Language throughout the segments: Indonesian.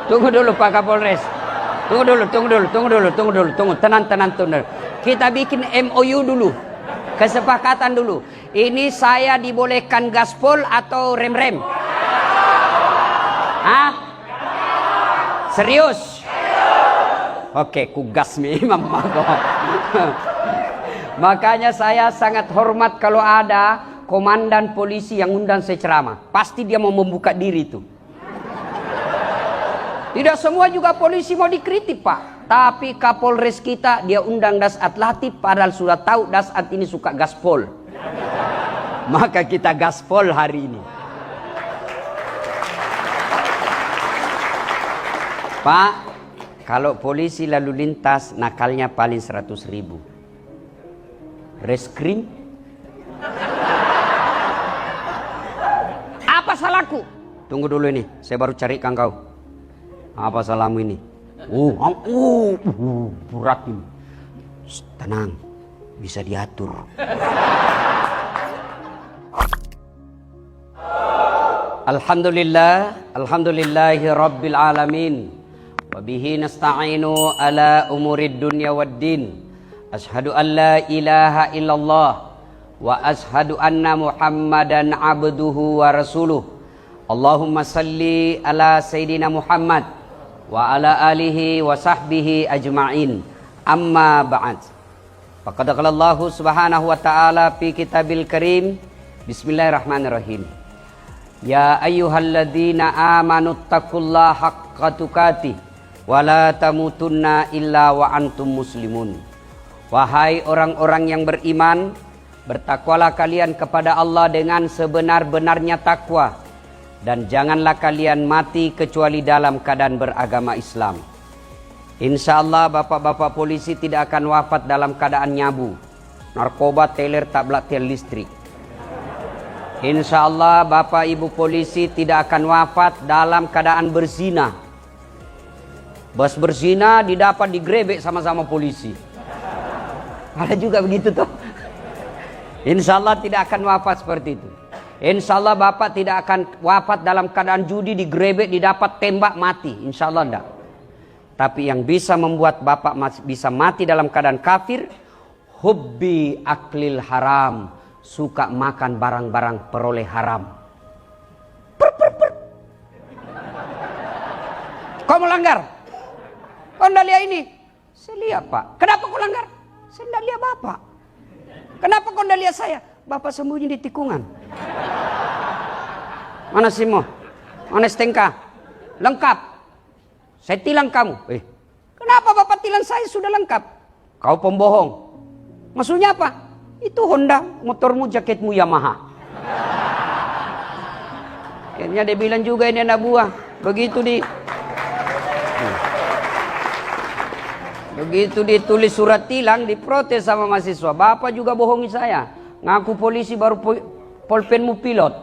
Tunggu dulu Pak Kapolres. Tunggu. Tenang. Kita bikin MOU dulu. Kesepakatan dulu. Ini saya dibolehkan gaspol atau rem-rem? Hah? Serius? Oke, ku gas memang. Makanya saya sangat hormat kalau ada komandan polisi yang undang saya ceramah. Pasti dia mau membuka diri itu. Tidak semua juga polisi mau dikritik Pak. Tapi Kapolres kita dia undang Dasat Latif padahal sudah tahu Dasat ini suka gaspol. Maka kita gaspol hari ini. Pak, kalau polisi lalu lintas nakalnya paling 100.000. Reskrim? Apa salahku? Tunggu dulu ini, saya baru carikan kau. Apa salahmu ini? Berat ini. Tenang, bisa diatur. Alhamdulillahi rabbil alamin. Wabihi nasta'inu ala umurid dunya waddin. Ashhadu an la ilaha illallah wa ashhadu anna Muhammadan abduhu wa rasuluh. Allahumma salli ala Sayyidina Muhammad wa ala alihi wa sahbihi ajma'in. Amma ba'd. Faqad qala Allah subhanahu wa ta'ala fi kitabil karim. Bismillahirrahmanirrahim. Ya ayyuhalladzina amanu taqullaha haqqa tuqatih wa la tamutunna illa wa antum muslimun. Wahai orang-orang yang beriman, bertakwalah kalian kepada Allah dengan sebenar-benarnya takwa. Dan janganlah kalian mati kecuali dalam keadaan beragama Islam. Insya Allah bapak-bapak polisi tidak akan wafat dalam keadaan nyabu, narkoba, teler, tablet, listrik. Insya Allah bapak ibu polisi tidak akan wafat dalam keadaan berzina. Bos berzina didapat digrebek sama-sama polisi. Ada juga begitu toh. Insya Allah tidak akan wafat seperti itu. Insya Allah bapak tidak akan wafat dalam keadaan judi, digrebek, didapat tembak, mati. Insya Allah enggak. Tapi yang bisa membuat bapak bisa mati dalam keadaan kafir, hubbi aklil haram, suka makan barang-barang peroleh haram. Kau melanggar? Kau enggak lihat ini? Saya lihat Pak. Kenapa kau langgar? Saya enggak lihat bapak. Kenapa kau enggak lihat saya? Bapak sembunyi di tikungan. Mana Simo? Mana Stengka? Lengkap. Saya tilang kamu. Kenapa bapak tilang saya sudah lengkap? Kau pembohong. Maksudnya apa? Itu Honda, motormu, jaketmu Yamaha. Akhirnya dia bilang juga ini anak buah. Begitu ditulis surat tilang, diprotes sama mahasiswa. Bapak juga bohongi saya. Ngaku polisi baru polpenmu pilot.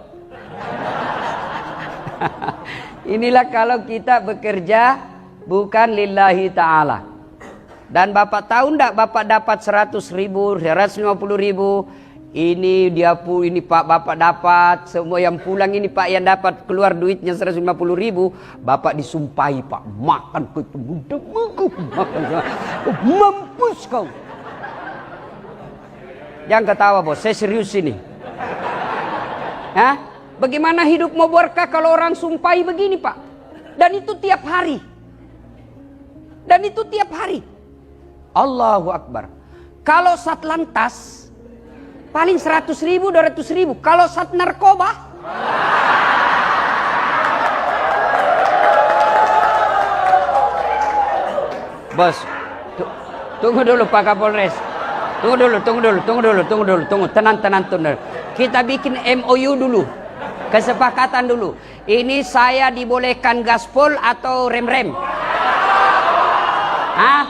Inilah kalau kita bekerja bukan lillahi ta'ala. Dan bapak tahu enggak bapak dapat 100.000, 150.000. Ini Pak bapak dapat. Semua yang pulang ini Pak yang dapat keluar duitnya 150.000. Bapak disumpahi Pak. Makan ketemu. Mampus kau. Jangan ketawa bos, saya serius ini. Hah? Bagaimana hidup mau berkah kalau orang sumpahi begini Pak? Dan itu tiap hari. Allahu Akbar. Kalau Satlantas paling 100.000, 200.000. Kalau Sat narkoba bos, tunggu dulu Pak Kapolres. Tunggu dulu. Tenang. Kita bikin MOU dulu. Kesepakatan dulu. Ini saya dibolehkan gaspol atau rem-rem? Hah?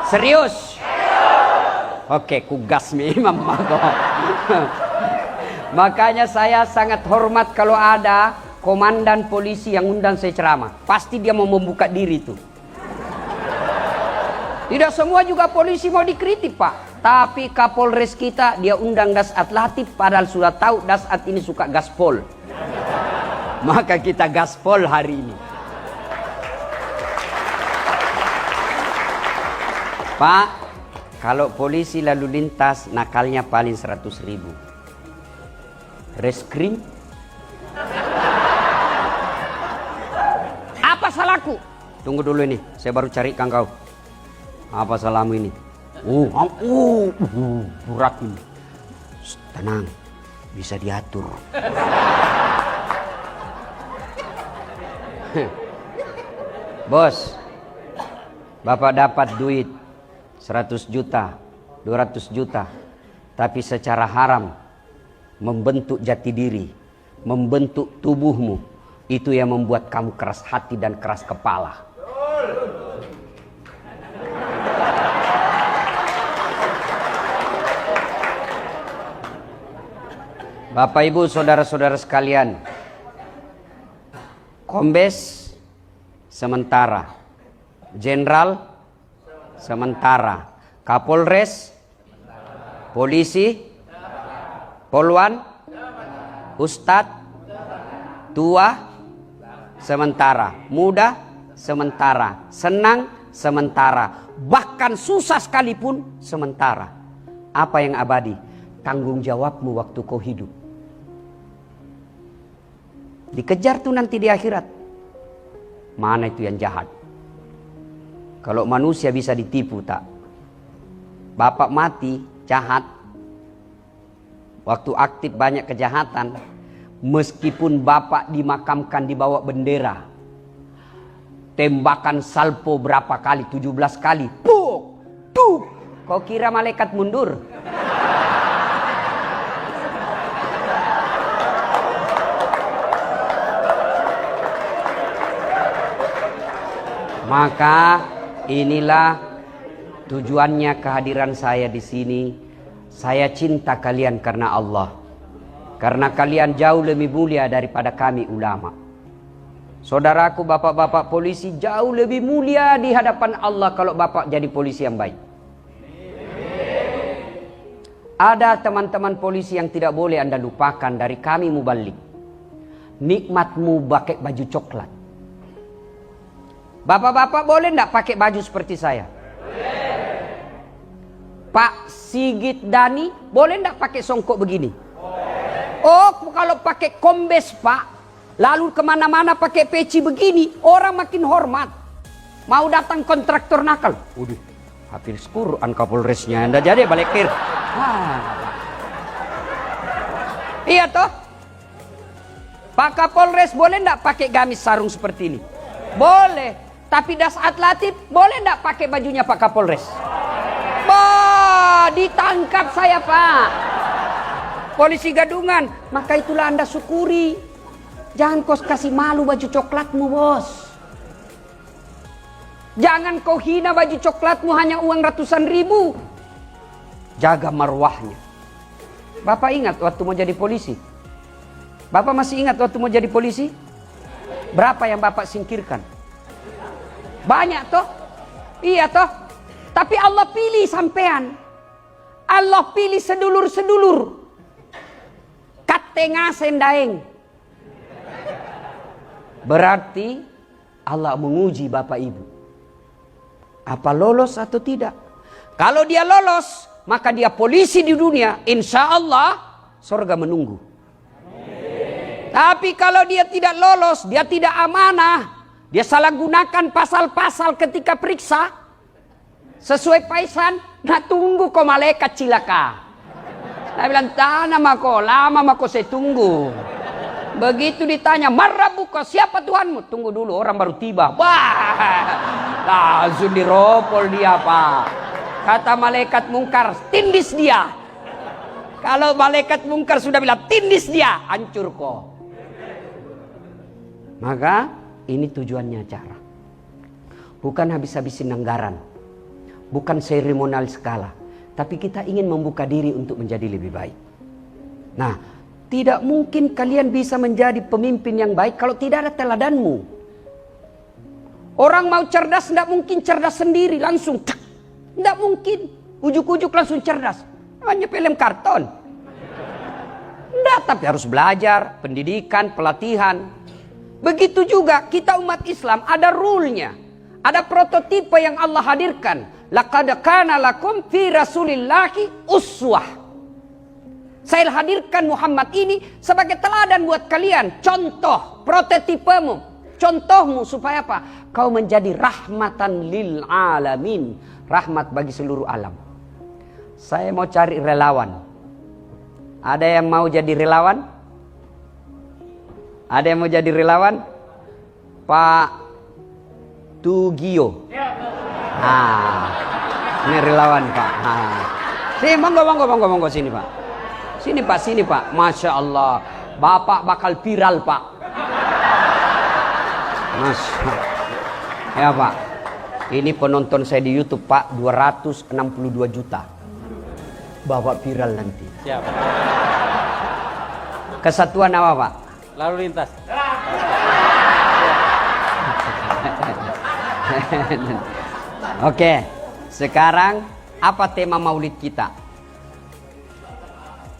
Serius? Oke, ku gas memang. Makanya saya sangat hormat kalau ada komandan polisi yang undang saya ceramah. Pasti dia mau membuka diri itu. Tidak semua juga polisi mau dikritik Pak. Tapi Kapolres kita dia undang Dasat Latif padahal sudah tahu Dasat ini suka gaspol. Maka kita gaspol hari ini. Pak, kalau polisi lalu lintas nakalnya paling 100.000. Reskrim? Apa salahku? Tunggu dulu ini, saya baru carikan kau. Apa salahmu ini? Berat ini. Tenang, bisa diatur. Bos, Bapak dapat duit 100 juta, 200 juta, tapi secara haram membentuk jati diri, membentuk tubuhmu, itu yang membuat kamu keras hati dan keras kepala. Bapak Ibu saudara-saudara sekalian, Kombes sementara, Jenderal sementara, Kapolres, polisi, Polwan, Ustadz, tua sementara, muda sementara, senang sementara, bahkan susah sekalipun sementara. Apa yang abadi? Tanggung jawabmu waktu kau hidup. Dikejar tuh nanti di akhirat. Mana itu yang jahat? Kalau manusia bisa ditipu tak? Bapak mati jahat, waktu aktif banyak kejahatan, meskipun bapak dimakamkan di bawah bendera, tembakan salpo berapa kali? 17 kali. Puk, puk. Kau kira malaikat mundur? Maka inilah tujuannya kehadiran saya di sini. Saya cinta kalian karena Allah. Karena kalian jauh lebih mulia daripada kami ulama. Saudaraku bapak-bapak polisi jauh lebih mulia di hadapan Allah kalau bapak jadi polisi yang baik. Ada teman-teman polisi yang tidak boleh Anda lupakan dari kami mubalik. Nikmatmu pakai baju coklat. Bapak-bapak boleh enggak pakai baju seperti saya? Boleh. Pak Sigit Dani boleh enggak pakai songkok begini? Boleh. Oh, kalau pakai kombes Pak, lalu kemana-mana pakai peci begini, orang makin hormat. Mau datang kontraktor nakal, udah hafiz Quran Kapolresnya, anda jadi balik kir. Iya toh? Pak Kapolres boleh enggak pakai gamis sarung seperti ini? Boleh. Tapi das atlatif boleh enggak pakai bajunya Pak Kapolres? Bah, ditangkap saya Pak. Polisi gadungan. Maka itulah Anda syukuri. Jangan kau kasih malu baju coklatmu bos. Jangan kau hina baju coklatmu hanya uang ratusan ribu. Jaga marwahnya. Bapak ingat waktu mau jadi polisi? Bapak masih ingat waktu mau jadi polisi? Berapa yang Bapak singkirkan? Banyak toh? Iya toh? Tapi Allah pilih sampean. Allah pilih sedulur-sedulur. Katengah sendaeng. Berarti Allah menguji Bapak Ibu. Apa lolos atau tidak? Kalau dia lolos, maka dia polisi di dunia. Insya Allah surga menunggu. Tapi kalau dia tidak lolos, dia tidak amanah. Dia salah gunakan pasal-pasal ketika periksa. Sesuai paisan, nah tunggu kok malaikat cilaka. Nah bilang, tanah mako, lama mako saya tunggu. Begitu ditanya, marrabuka, siapa Tuhanmu? Tunggu dulu, orang baru tiba. Wah, langsung diropol dia Pak. Kata malaikat mungkar, tindis dia. Kalau malaikat mungkar sudah bilang, tindis dia, hancur kok. Maka ini tujuannya acara. Bukan habis-habisin anggaran. Bukan seremonial skala. Tapi kita ingin membuka diri untuk menjadi lebih baik. Nah, tidak mungkin kalian bisa menjadi pemimpin yang baik kalau tidak ada teladanmu. Orang mau cerdas tidak mungkin cerdas sendiri langsung. Tidak mungkin. Ujuk-ujuk langsung cerdas. Hanya film karton. Tidak, tapi harus belajar, pendidikan, pelatihan. Begitu juga kita umat Islam ada rule-nya. Ada prototipe yang Allah hadirkan. Laqad kana lakum fi Rasulillahi uswah. Saya hadirkan Muhammad ini sebagai teladan buat kalian. Contoh, prototipemu. Contohmu supaya apa? Kau menjadi rahmatan lil alamin. Rahmat bagi seluruh alam. Saya mau cari relawan. Ada yang mau jadi relawan? Ada yang mau jadi relawan? Pak Tugio. Ini relawan Pak. Sini, monggo sini Pak. Sini Pak, Masya Allah, Bapak bakal viral Pak. Masya. Ya Pak, ini penonton saya di YouTube Pak, 262 juta. Bapak viral nanti. Siap. Kesatuan apa Pak? Lalu lintas. Oke, sekarang apa tema maulid kita?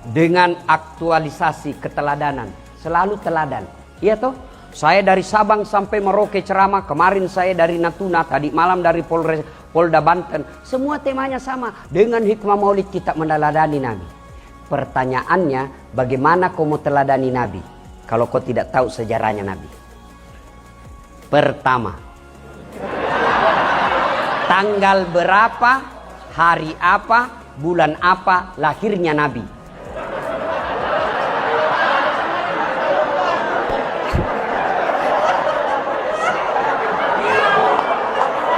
Dengan aktualisasi keteladanan, selalu teladan. Iya toh? Saya dari Sabang sampai Merauke ceramah, kemarin saya dari Natuna, tadi malam dari Polda Banten. Semua temanya sama, dengan hikmah maulid kita meneladani Nabi. Pertanyaannya, bagaimana kau mau teladani Nabi kalau kau tidak tahu sejarahnya Nabi? Pertama, tanggal berapa, hari apa, bulan apa lahirnya Nabi?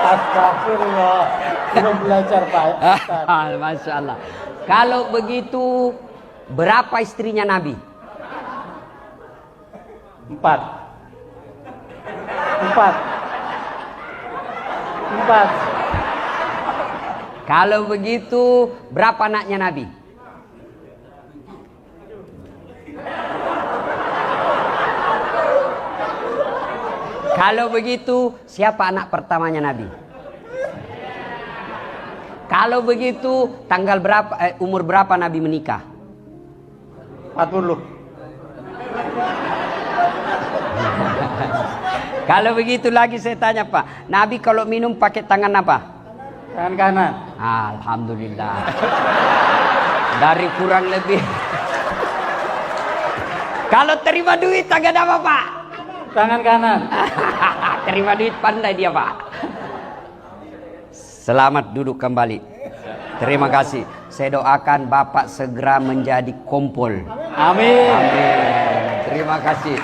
Astagfirullah. Belum belajar Pak. Masya Allah. Kalau begitu, berapa istrinya Nabi? 4. Kalau begitu, berapa anaknya Nabi? Kalau begitu, siapa anak pertamanya Nabi? Kalau begitu, tanggal berapa, umur berapa Nabi menikah? 40. Kalau begitu lagi saya tanya Pak, Nabi kalau minum pakai tangan apa? Tangan kanan. Alhamdulillah. Dari kurang lebih. Kalau terima duit tangan apa Pak? Tangan kanan. Terima duit pandai dia Pak. Selamat duduk kembali. Terima kasih. Saya doakan Bapak segera menjadi kompol. Amin. Amin. Terima kasih.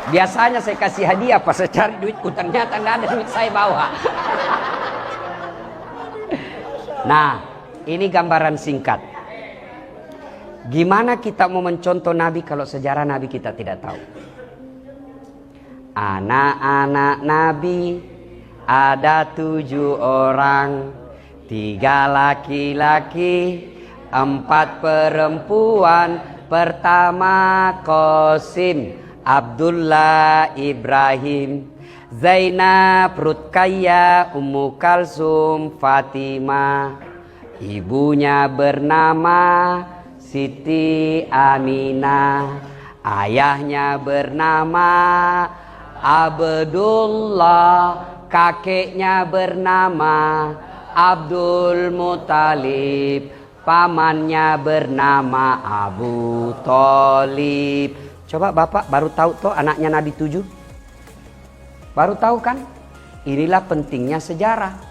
Biasanya saya kasih hadiah pas saya cari duitku, ternyata nggak ada duit saya bawa. Nah, ini gambaran singkat. Gimana kita mau mencontoh Nabi kalau sejarah Nabi kita tidak tahu? Anak-anak Nabi ada 7 orang, 3 laki-laki, 4 perempuan. Pertama Qasim, Abdullah, Ibrahim, Zainab, Rutkayah, Ummu Kalsum, Fatimah. Ibunya bernama Siti Aminah, ayahnya bernama Abdullah, kakeknya bernama Abdul Muthalib, pamannya bernama Abu Thalib. Coba Bapak baru tahu toh anaknya Nabi 7? Baru tahu kan? Inilah pentingnya sejarah.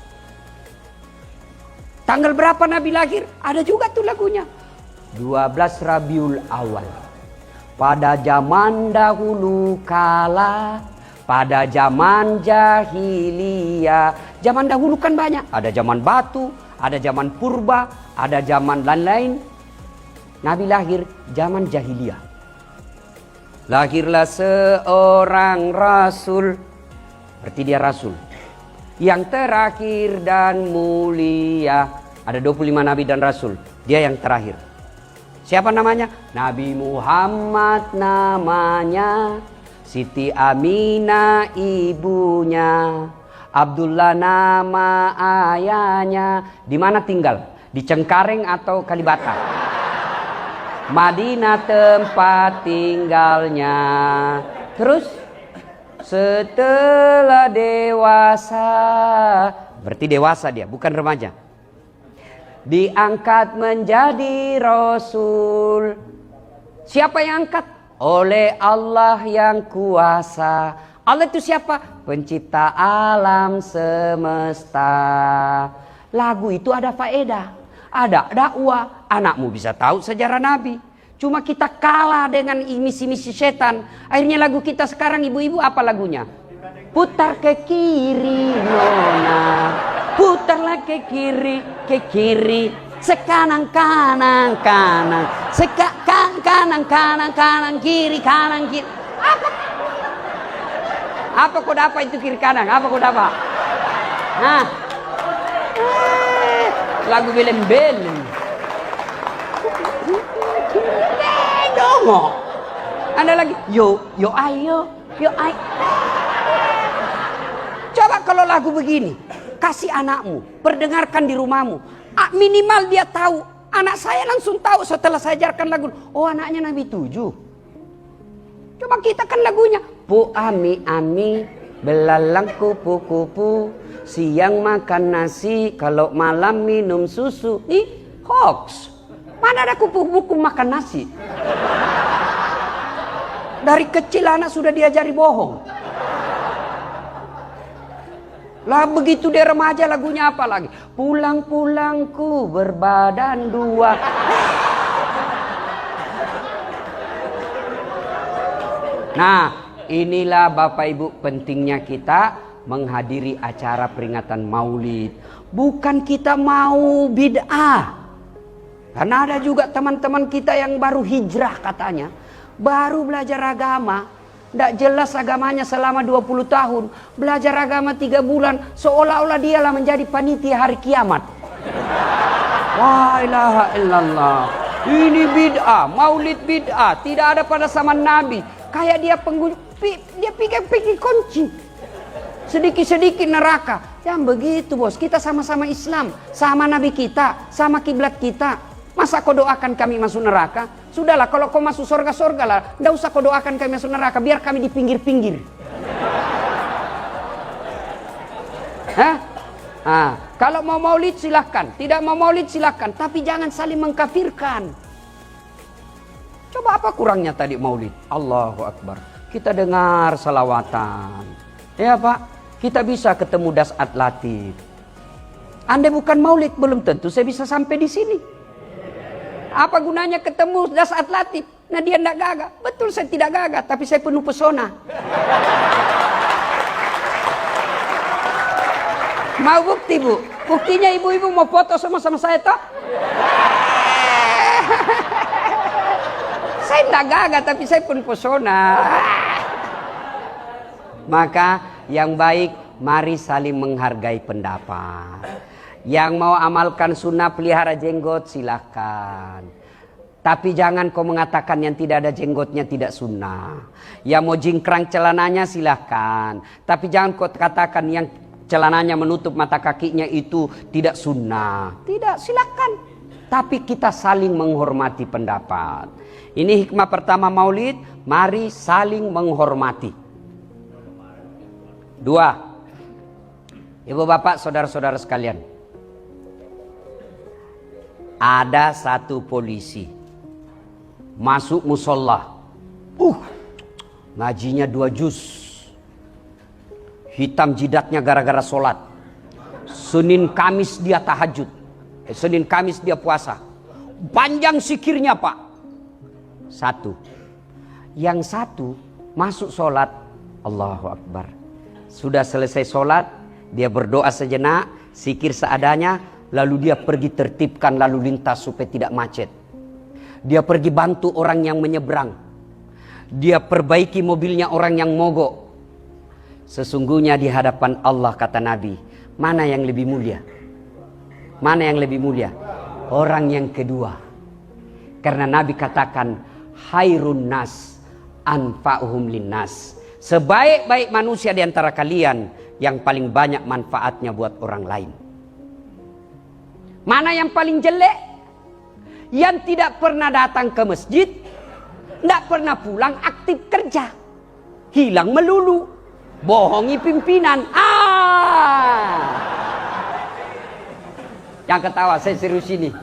Tanggal berapa Nabi lahir? Ada juga tuh lagunya. 12 Rabiul Awal. Pada zaman dahulu kala, pada zaman jahiliyah. Zaman dahulu kan banyak. Ada zaman batu, ada zaman purba, ada zaman lain-lain. Nabi lahir zaman jahiliyah. Lahirlah seorang rasul. Berarti dia rasul. Yang terakhir dan mulia. Ada 25 nabi dan rasul. Dia yang terakhir. Siapa namanya? Nabi Muhammad namanya. Siti Aminah ibunya. Abdullah nama ayahnya. Di mana tinggal? Di Cengkareng atau Kalibata? Madinah tempat tinggalnya. Terus setelah dewasa Berarti dewasa dia, bukan remaja. Diangkat menjadi Rasul. Siapa yang angkat? Oleh Allah yang kuasa. Allah itu siapa? Pencipta alam semesta. Lagu itu ada faedah, ada dakwah. Anakmu bisa tahu sejarah Nabi. Cuma kita kalah dengan misi-misi setan. Akhirnya lagu kita sekarang ibu-ibu apa lagunya? Putar ke kiri nona, putarlah ke kiri, sekanan kanan kanan, kanan kiri. Apa kau dapat itu kiri kanan? Apa kau dapat? Nah, lagu beleng-beleng. Dongok. Ada lagi, yo ayo. Coba kalau lagu begini, kasih anakmu, perdengarkan di rumahmu. Minimal dia tahu. Anak saya langsung tahu setelah saya ajarkan lagu. Oh, anaknya Nabi 7. Coba kita kan lagunya. Bu ami, belalang kupu-kupu, siang makan nasi, kalau malam minum susu. Ih, hoax. Mana ada kupu-kupu makan nasi? Dari kecil anak sudah diajari bohong. Lah begitu dia remaja lagunya apa lagi? Pulang-pulangku berbadan dua. Nah, inilah Bapak Ibu pentingnya kita menghadiri acara peringatan Maulid. Bukan kita mau bid'ah. Karena ada juga teman-teman kita yang baru hijrah katanya. Baru belajar agama. Tidak jelas agamanya selama 20 tahun. Belajar agama 3 bulan. Seolah-olah dialah menjadi panitia hari kiamat. La ilaha illallah. Ini bid'ah. Maulid bid'ah. Tidak ada pada zaman Nabi. Kayak dia dia pikir kunci. Sedikit-sedikit neraka. Yang begitu bos. Kita sama-sama Islam. Sama Nabi kita. Sama kiblat kita. Masa kau doakan kami masuk neraka? Sudahlah, kalau kau masuk surga lah. Tidak usah kau doakan kami masuk neraka. Biar kami di pinggir-pinggir. Kalau mau maulid silahkan. Tidak mau maulid silahkan. Tapi jangan saling mengkafirkan. Coba apa kurangnya tadi maulid? Allahu Akbar. Kita dengar salawatan. Ya Pak, kita bisa ketemu Dasat Latif. Andai bukan maulid, belum tentu saya bisa sampai di sini. Apa gunanya ketemu Dasat Latif? Nah dia tidak gagah. Betul saya tidak gagah, tapi saya penuh pesona. Mau bukti bu? Buktinya ibu-ibu mau foto sama-sama saya toh? Saya tidak gagah, tapi saya penuh pesona. Maka yang baik, mari saling menghargai pendapat. Yang mau amalkan sunnah pelihara jenggot silahkan. Tapi jangan kau mengatakan yang tidak ada jenggotnya tidak sunnah. Yang mau jingkrang celananya silahkan. Tapi jangan kau katakan yang celananya menutup mata kakinya itu tidak sunnah. Tidak, silahkan. Tapi kita saling menghormati pendapat. Ini hikmah pertama maulid. Mari saling menghormati. 2. Ibu bapak saudara-saudara sekalian. Ada satu polisi masuk musola, ngajinya 2 juz, hitam jidatnya gara-gara sholat. Senin Kamis dia tahajud, Senin Kamis dia puasa, panjang zikirnya Pak. Yang satu masuk sholat, Allahu Akbar. Sudah selesai sholat, dia berdoa sejenak, zikir seadanya. Lalu dia pergi tertibkan lalu lintas supaya tidak macet. Dia pergi bantu orang yang menyeberang. Dia perbaiki mobilnya orang yang mogok. Sesungguhnya di hadapan Allah kata Nabi, mana yang lebih mulia? Mana yang lebih mulia? Orang yang kedua. Karena Nabi katakan, khairun nas anfa'uhum linnas. Sebaik-baik manusia di antara kalian yang paling banyak manfaatnya buat orang lain. Mana yang paling jelek? Yang tidak pernah datang ke masjid, tidak pernah pulang aktif kerja, hilang melulu, bohongi pimpinan. Yang ketawa, saya serius ini.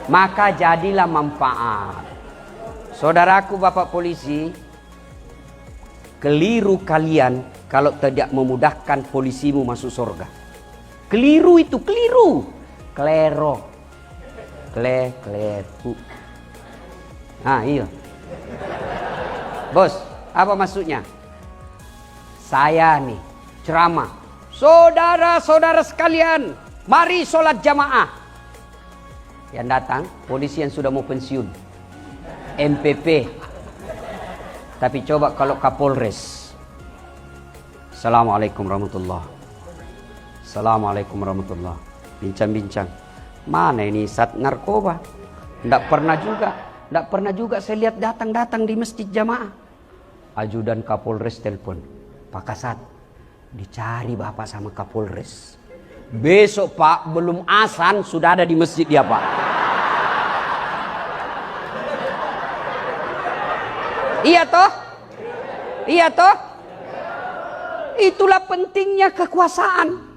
Maka jadilah manfaat. Saudaraku bapak polisi, keliru kalian kalau tidak memudahkan polisimu masuk surga. Keliru itu, keliru. Klero. Kleru. Nah iya. Bos, apa maksudnya? Saya nih ceramah. Saudara-saudara sekalian, mari sholat jamaah. Yang datang, polisi yang sudah mau pensiun. MPP. Tapi coba kalau Kapolres. Assalamualaikum warahmatullahi. Assalamualaikum warahmatullahi. Bincang-bincang. Mana ini Sat narkoba? Tidak pernah juga saya lihat datang-datang di masjid jamaah. Ajudan Kapolres telepon. Pak Kasat, dicari bapak sama Kapolres. Besok pak, belum azan sudah ada di masjid dia pak. Iya toh? Iya toh? Itulah pentingnya kekuasaan.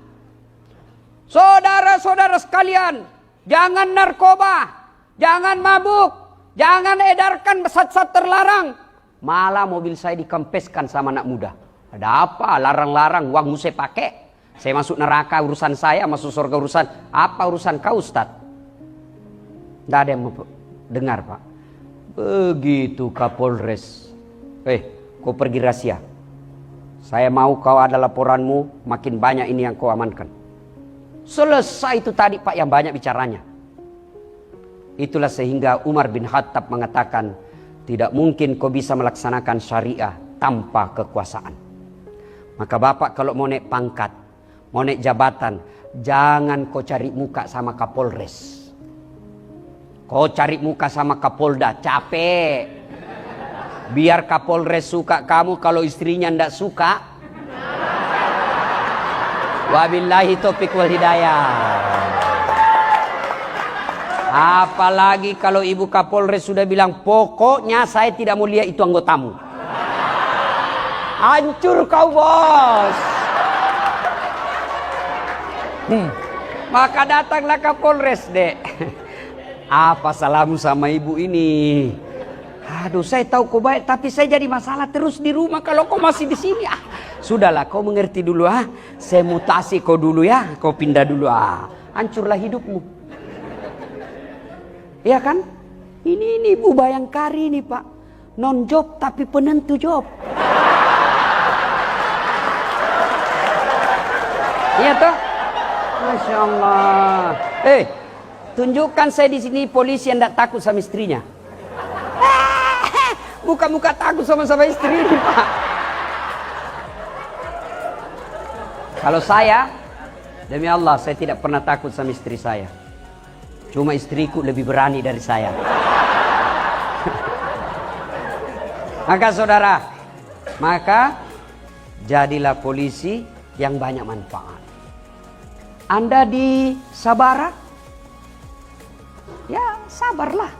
Saudara-saudara sekalian, jangan narkoba, jangan mabuk, jangan edarkan zat-zat terlarang. Malah mobil saya dikempeskan sama anak muda. Ada apa? Larang-larang, uangmu saya pakai. Saya masuk neraka urusan saya, masuk surga urusan. Apa urusan kau Ustaz? Tidak ada yang mau dengar pak. Begitu Kapolres. Kau pergi rahasia. Saya mau kau ada laporanmu, makin banyak ini yang kau amankan. Selesai itu tadi pak yang banyak bicaranya. Itulah sehingga Umar bin Khattab mengatakan, tidak mungkin kau bisa melaksanakan syariah tanpa kekuasaan. Maka bapak kalau mau naik pangkat, mau naik jabatan, jangan kau cari muka sama Kapolres. Kau cari muka sama Kapolda, capek. Biar Kapolres suka kamu, kalau istrinya ndak suka. Wabillahi taufiq wal hidayah. Apalagi kalau ibu Kapolres sudah bilang, pokoknya saya tidak mau lihat itu anggotamu. Hancur kau bos. Maka datanglah Kapolres dek. Apa salahmu sama ibu ini? Aduh saya tahu kau baik, tapi saya jadi masalah terus di rumah kalau kau masih di sini. Sudahlah kau mengerti dulu Saya mutasi kau dulu ya, kau pindah dulu hancurlah hidupmu. Iya kan? Ini Bu Bayangkari nih Pak. Non job tapi penentu job. Iya toh? Masya Allah. Tunjukkan saya di sini polisi yang tidak takut sama istrinya. Muka-muka takut sama istri ini Pak. Kalau saya, demi Allah saya tidak pernah takut sama istri saya. Cuma istriku lebih berani dari saya. Maka saudara, jadilah polisi yang banyak manfaat. Anda di Sabara, ya sabarlah.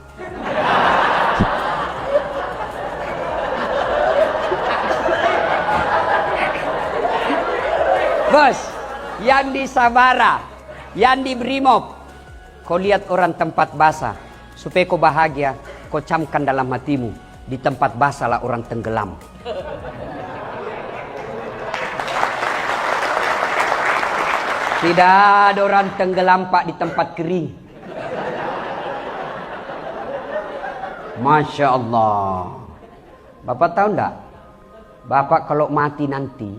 Bos, yang di Sabara, yang di Brimob, kau lihat orang tempat basah, supaya kau bahagia, kau camkan dalam hatimu, di tempat basah lah orang tenggelam. Tidak ada orang tenggelam pak di tempat kering. Masya Allah. Bapak tahu enggak? Bapak kalau mati nanti,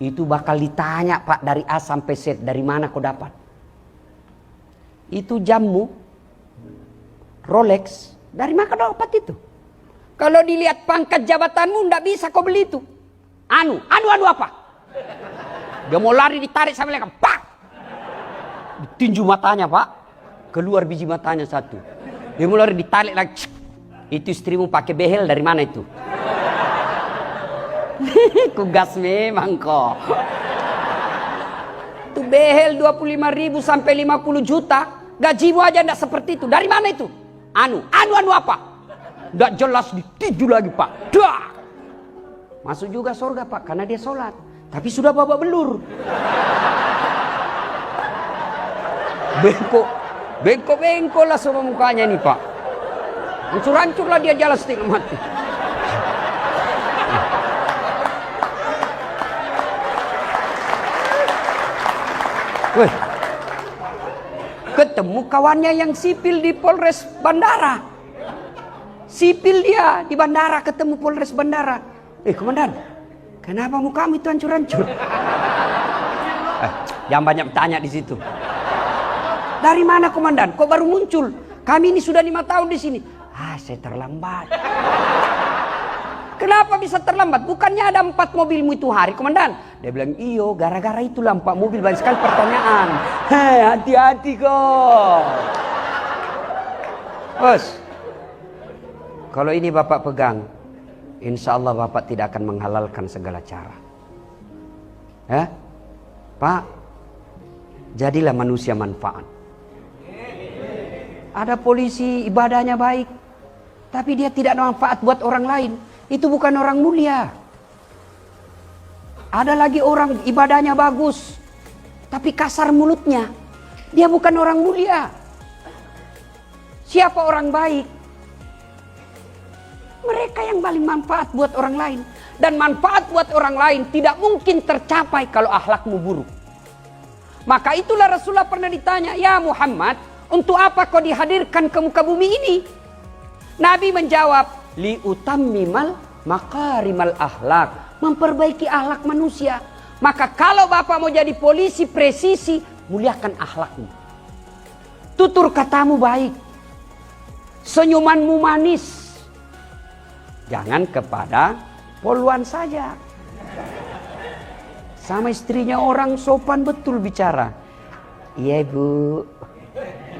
itu bakal ditanya pak dari A sampai Z, dari mana kau dapat? Itu jammu, Rolex, dari mana kau dapat itu? Kalau dilihat pangkat jabatanmu, ndak bisa kau beli itu. Anu apa? Dia mau lari ditarik sampai lekang, pak! Ditinju matanya pak, keluar biji matanya satu. Dia mau lari ditarik lagi, itu istrimu pakai behel dari mana itu? Kugas memang kok. Itu behel 25.000 sampai 50 juta. Gajimu aja enggak seperti itu. Dari mana itu? Anu apa? Enggak jelas ditinju lagi pak. Dah. Masuk juga surga pak, karena dia sholat. Tapi sudah babak belur. Bengkok lah semua mukanya nih Pak. Hancur lah dia jalan setengah mati. Weh, ketemu kawannya yang sipil di Polres Bandara. Sipil dia di bandara ketemu Polres Bandara. Komandan, kenapa mukamu itu hancur-hancur? Jangan banyak tanya di situ. Dari mana komandan? Kok baru muncul? Kami ini sudah 5 tahun di sini. Saya terlambat. Kenapa bisa terlambat? Bukannya ada 4 mobilmu itu hari, komandan? Dia bilang, iyo, gara-gara itulah 4 mobil. Banyak sekali pertanyaan. Hati-hati kok. Bos, kalau ini Bapak pegang, insya Allah Bapak tidak akan menghalalkan segala cara. Pak, jadilah manusia manfaat. Ada polisi ibadahnya baik, tapi dia tidak manfaat buat orang lain. Itu bukan orang mulia. Ada lagi orang ibadahnya bagus, tapi kasar mulutnya. Dia bukan orang mulia. Siapa orang baik? Mereka yang paling manfaat buat orang lain. Dan manfaat buat orang lain tidak mungkin tercapai kalau akhlakmu buruk. Maka itulah Rasulullah pernah ditanya, ya Muhammad, untuk apa kau dihadirkan ke muka bumi ini? Nabi menjawab, liutammimal makarimal akhlak, memperbaiki akhlak manusia. Maka kalau Bapak mau jadi polisi presisi, muliakan akhlakmu. Tutur katamu baik, senyumanmu manis. Jangan kepada poluan saja. Sama istrinya orang sopan betul bicara. Iya Bu,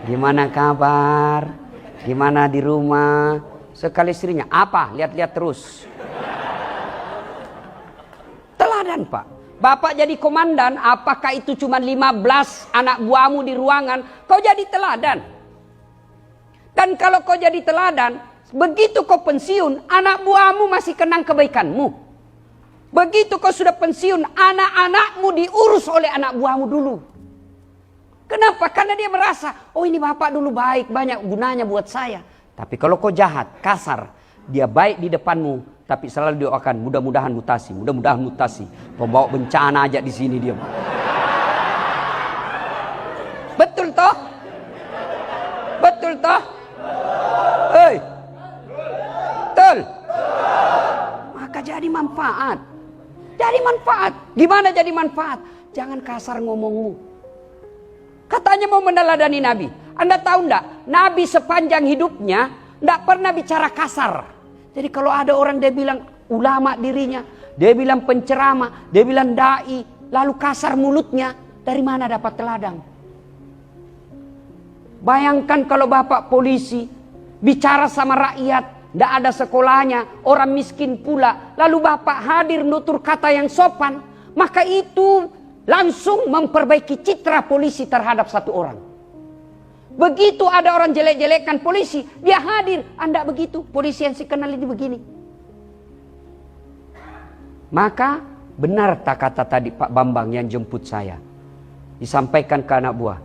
gimana kabar? Gimana di rumah? Sekali istrinya, apa? Lihat-lihat terus. Teladan Pak. Bapak jadi komandan, apakah itu cuma 15 anak buahmu di ruangan? Kau jadi teladan. Dan kalau kau jadi teladan, begitu kau pensiun, anak buahmu masih kenang kebaikanmu. Begitu kau sudah pensiun, anak-anakmu diurus oleh anak buahmu dulu. Kenapa? Karena dia merasa, oh ini bapak dulu baik, banyak gunanya buat saya. Tapi kalau kau jahat, kasar, dia baik di depanmu, tapi selalu doakan, mudah-mudahan mutasi, mudah-mudahan mutasi. Pembawa bencana aja di sini dia. Betul toh? Betul toh? Hei, betul. Maka jadi manfaat. Jadi manfaat. Gimana jadi manfaat? Jangan kasar ngomongmu. Katanya mau meneladani Nabi. Anda tahu enggak? Nabi sepanjang hidupnya enggak pernah bicara kasar. Jadi kalau ada orang dia bilang ulama dirinya, dia bilang penceramah, dia bilang dai, lalu kasar mulutnya, dari mana dapat teladang? Bayangkan kalau bapak polisi bicara sama rakyat, tidak ada sekolahnya, orang miskin pula. Lalu bapak hadir nutur kata yang sopan. Maka itu langsung memperbaiki citra polisi terhadap satu orang. Begitu ada orang jelek-jelekkan polisi, dia hadir. Anda begitu, polisi yang saya kenal ini begini. Maka benar tak kata tadi Pak Bambang yang jemput saya. Disampaikan ke anak buah.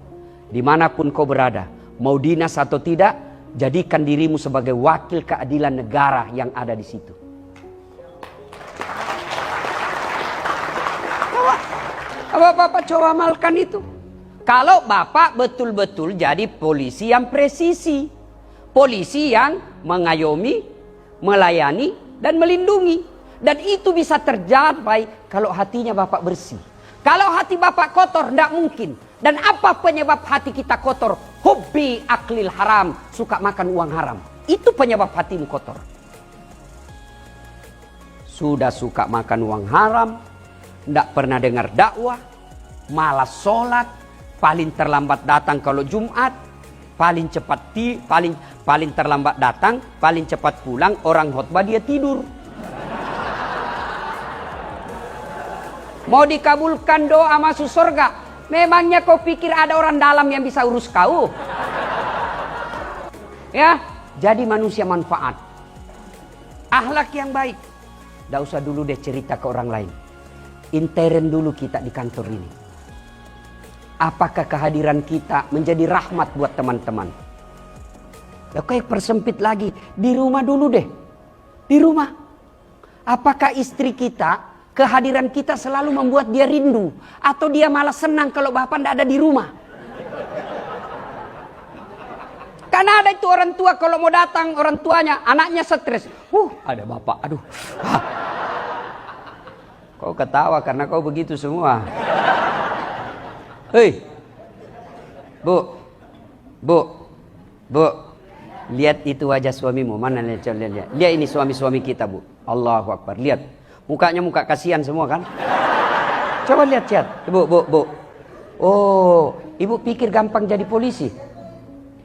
Dimanapun kau berada, mau dinas atau tidak, jadikan dirimu sebagai wakil keadilan negara yang ada di situ. Bapak coba amalkan itu. Kalau Bapak betul-betul jadi polisi yang presisi. Polisi yang mengayomi, melayani, dan melindungi. Dan itu bisa tercapai kalau hatinya Bapak bersih. Kalau hati Bapak kotor, tidak mungkin. Dan apa penyebab hati kita kotor? Hobi aklil haram, suka makan uang haram. Itu penyebab hatimu kotor. Sudah suka makan uang haram, tidak pernah dengar dakwah, malas sholat, paling terlambat datang kalau Jumat, paling cepat paling terlambat datang, paling cepat pulang, orang khotbah dia tidur. Mau dikabulkan doa masuk surga, memangnya kau pikir ada orang dalam yang bisa urus kau? Ya, jadi manusia manfaat. Akhlak yang baik. Tidak usah dulu deh cerita ke orang lain. Intern dulu kita di kantor ini. apakah kehadiran kita menjadi rahmat buat teman-teman? Oke, persempit lagi. Di rumah dulu deh. Di rumah. Apakah istri kita, kehadiran kita selalu membuat dia rindu? Atau dia malah senang kalau bapak tidak ada di rumah? Karena ada itu orang tua kalau mau datang orang tuanya, anaknya stres. Ada bapak, aduh. Kau ketawa karena kau begitu semua. Hei, Bu, lihat itu wajah suamimu. Mana lihat? Lihat ini suami-suami kita, Bu. Allahu Akbar. Lihat, mukanya muka kasihan semua kan? Coba lihat, Bu. Oh, ibu pikir gampang jadi polisi?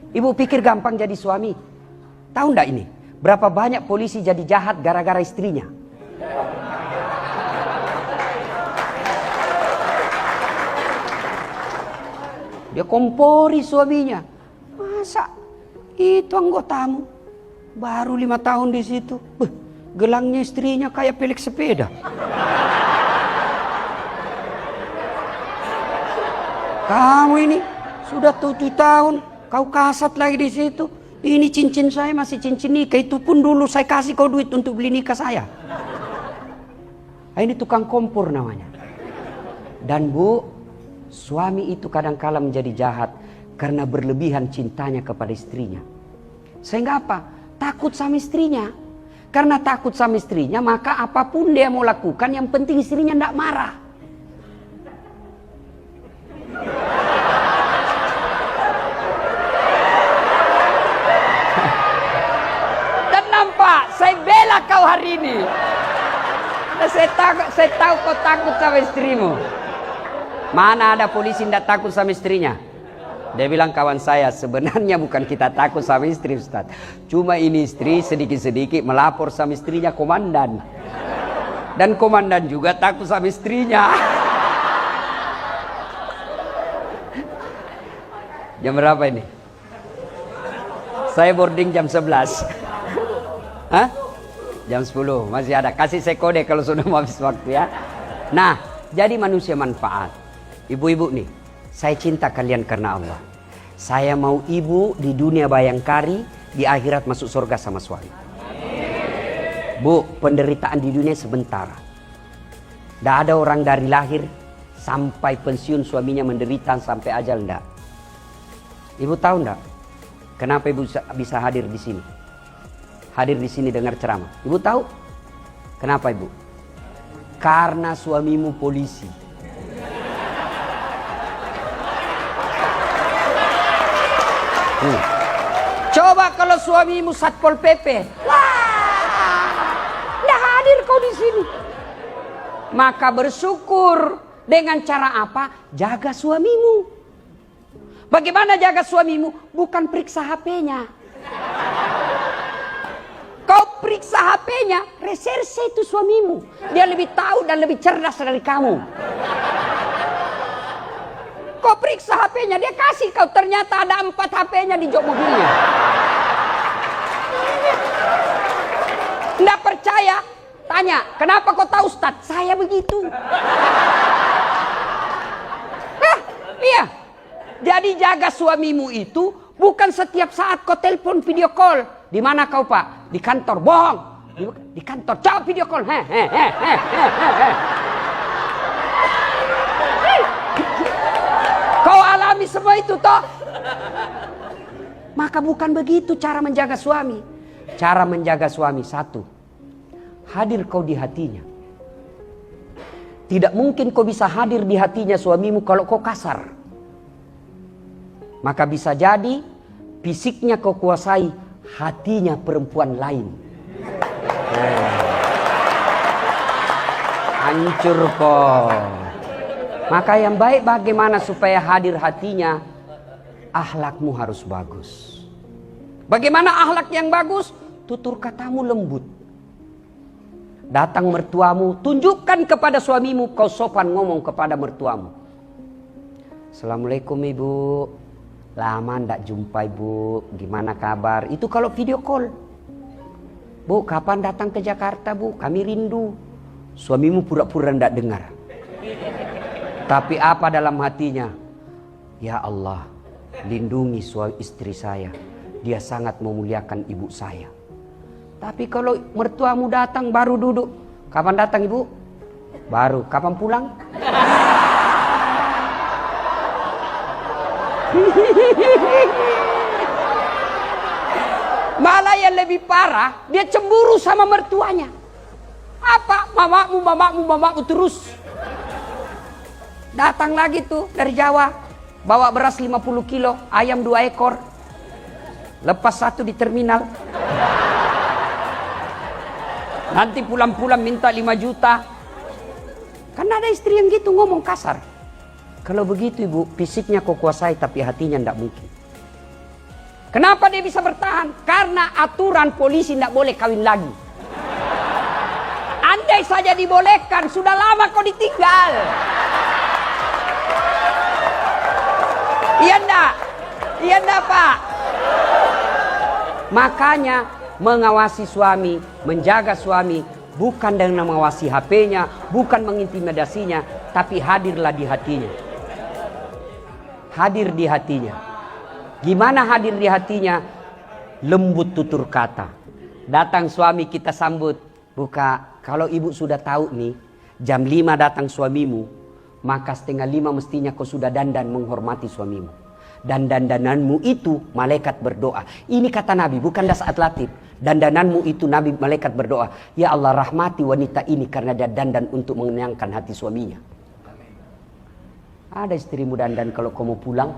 Ibu pikir gampang jadi suami? Tahu enggak ini? Berapa banyak polisi jadi jahat gara-gara istrinya? Dia kompori suaminya. Masa itu anggotamu baru 5 tahun di situ, gelangnya istrinya kayak pelek sepeda. Kamu ini sudah 7 tahun, kau kasat lagi di situ. Ini cincin saya masih cincin nikah, itu pun dulu saya kasih kau duit untuk beli nikah saya. Ini tukang kompor namanya. Dan Bu, suami itu kadang-kala menjadi jahat karena berlebihan cintanya kepada istrinya. Sehingga apa? Takut sama istrinya. Karena takut sama istrinya, maka apapun dia mau lakukan, yang penting istrinya tidak marah. Dan nampak, saya bela kau hari ini. Saya tahu kau takut sama istrimu. Mana ada polisi tidak takut sama istrinya? Dia bilang, kawan saya, sebenarnya bukan kita takut sama istri, Ustaz. Cuma ini istri sedikit-sedikit melapor sama istrinya komandan. Dan komandan juga takut sama istrinya. Jam berapa ini? Saya boarding jam 11. Hah? Jam 10, masih ada. Kasih saya kode kalau sudah mau habis waktu ya. Nah, jadi manusia manfaat. Ibu-ibu nih, saya cinta kalian karena Allah. Saya mau ibu di dunia bayangkari, di akhirat masuk surga sama suami. Bu, penderitaan di dunia sebentar. Tidak ada orang dari lahir sampai pensiun suaminya menderita sampai ajal, enggak. Ibu tahu enggak? Kenapa ibu bisa hadir di sini? Hadir di sini dengar ceramah. Ibu tahu? Kenapa ibu? Karena suamimu polisi. Coba kalau suamimu Satpol PP, wah, nggak hadir kau di sini. Maka bersyukur. Dengan cara apa? Jaga suamimu. Bagaimana jaga suamimu? Bukan periksa HP-nya. Kau periksa HP-nya, reserse itu suamimu. Dia lebih tahu dan lebih cerdas dari kamu. Kau periksa HP-nya, dia kasih kau, ternyata ada 4 HP-nya di jok mobilnya. Nggak percaya? Tanya, kenapa kau tahu Ustaz? Saya begitu. Hah, iya. Jadi jaga suamimu itu bukan setiap saat kau telepon video call. Di mana kau Pak? Di kantor. Bohong. Di kantor. Coba video call. Kau alami semua itu toh? Maka bukan begitu cara menjaga suami. Cara menjaga suami, satu, hadir kau di hatinya. Tidak mungkin kau bisa hadir di hatinya suamimu kalau kau kasar. Maka bisa jadi fisiknya kau kuasai, hatinya perempuan lain. Hancur kau. Maka yang baik bagaimana supaya hadir hatinya? Akhlakmu harus bagus. Bagaimana akhlak yang bagus? Tutur katamu lembut. Datang mertuamu, tunjukkan kepada suamimu kau sopan ngomong kepada mertuamu. Assalamualaikum ibu. Lama ndak jumpa ibu. Gimana kabar? Itu kalau video call. Bu, kapan datang ke Jakarta bu? Kami rindu. Suamimu pura-pura ndak dengar. Tapi apa dalam hatinya? Ya Allah, lindungi istri saya. Dia sangat memuliakan ibu saya. Tapi kalau mertuamu datang baru duduk. Kapan datang ibu? Baru. Kapan pulang? Malah yang lebih parah, dia cemburu sama mertuanya. Apa? Mamamu terus. Datang lagi tuh dari Jawa, bawa beras 50 kilo, ayam 2 ekor. Lepas 1 di terminal. Nanti pulang-pulang minta 5 juta. Karena ada istri yang gitu ngomong kasar. Kalau begitu ibu, fisiknya kau kuasai tapi hatinya tidak mungkin. Kenapa dia bisa bertahan? Karena aturan polisi tidak boleh kawin lagi. Andai saja dibolehkan, sudah lama kau ditinggal. Iya enggak? Iya enggak Pak? Makanya mengawasi suami, menjaga suami, bukan dengan mengawasi HP-nya, bukan mengintimidasinya, tapi hadirlah di hatinya. Hadir di hatinya. Gimana hadir di hatinya? Lembut tutur kata. Datang suami kita sambut. Buka, kalau ibu sudah tahu nih, jam 5 datang suamimu, maka 4:30 mestinya kau sudah dandan menghormati suamimu. Dan dandananmu itu malaikat berdoa. Ini kata Nabi, bukan dasar latif. Dandananmu itu Nabi malaikat berdoa. Ya Allah, rahmati wanita ini karena dia dandan untuk menyenangkan hati suaminya. Ada istrimu dandan kalau kamu pulang?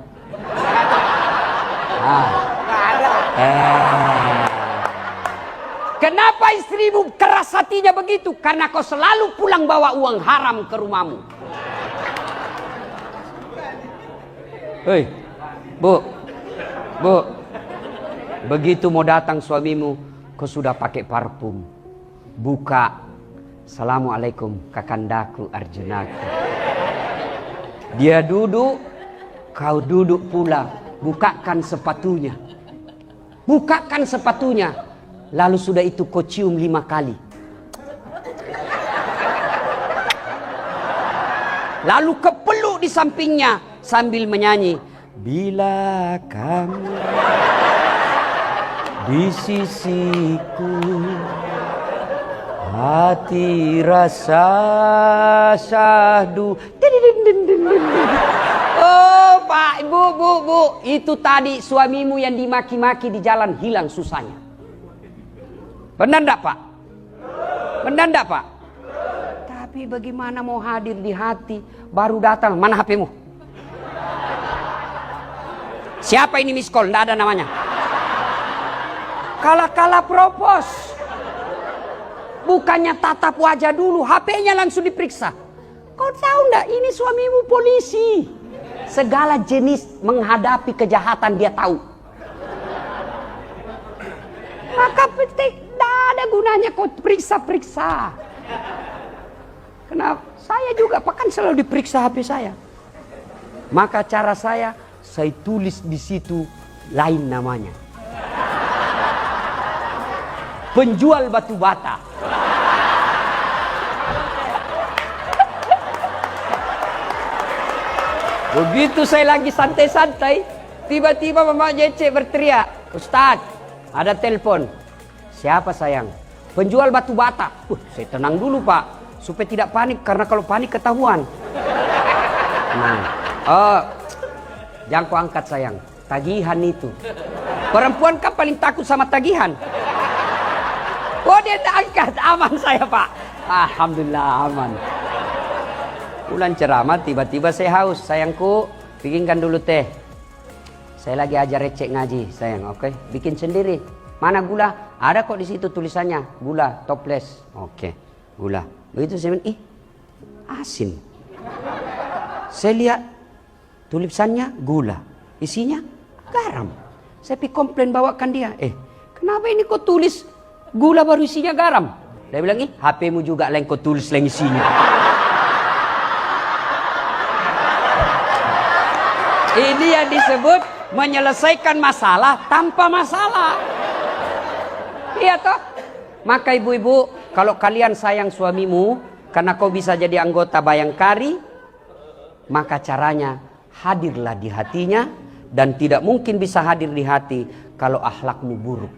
Kenapa istrimu keras hatinya begitu? Karena kau selalu pulang bawa uang haram ke rumahmu. Hei, bu, begitu mau datang suamimu, kau sudah pakai parfum. Buka, Assalamualaikum kakandaku Arjunaku. Dia duduk, kau duduk pula. Bukakan sepatunya. Bukakan sepatunya. Lalu sudah itu kau cium 5 kali. Lalu kepeluk di sampingnya sambil menyanyi. Bila kamu di sisiku, hati rasa syahdu. Oh Pak, Bu, itu tadi suamimu yang dimaki-maki di jalan hilang susahnya. Benar enggak Pak? Benar enggak Pak? Tapi bagaimana mau hadir di hati, baru datang, mana HP-mu? Siapa ini miss call? Enggak ada namanya. Kala-kala propos. Bukannya tatap wajah dulu, HP-nya langsung diperiksa. Kau tahu enggak, ini suamimu polisi. Segala jenis menghadapi kejahatan dia tahu. Maka tidak ada gunanya kau periksa-periksa. Kenapa? Saya juga kan selalu diperiksa HP saya. Maka cara saya tulis di situ lain namanya. Penjual batu bata. Begitu saya lagi santai-santai, tiba-tiba Mama Jece berteriak, Ustadz, ada telepon. Siapa sayang? Penjual batu bata. Saya tenang dulu Pak, supaya tidak panik, karena kalau panik ketahuan. Nah, jangan kau angkat sayang, tagihan itu. Perempuan kan paling takut sama tagihan. Oh dia tak angkat, aman saya Pak. Alhamdulillah aman. Bulan ceramah tiba-tiba saya haus. Sayangku, bikinkan dulu teh. Saya lagi ajar recek ngaji sayang, oke? Bikin sendiri. Mana gula? Ada kok di situ tulisannya, gula toples. Oke, gula. Begitu saya bilang, asin. Saya lihat tulisannya gula, isinya garam. Saya pergi komplain bawakan dia. Kenapa ini kau tulis gula baru isinya garam? Dia bilang, HP-mu juga lain kau tulis lain isinya. Ini yang disebut menyelesaikan masalah tanpa masalah. Iya toh? Maka ibu-ibu, kalau kalian sayang suamimu karena kau bisa jadi anggota Bayangkari, maka caranya hadirlah di hatinya, dan tidak mungkin bisa hadir di hati kalau akhlakmu buruk.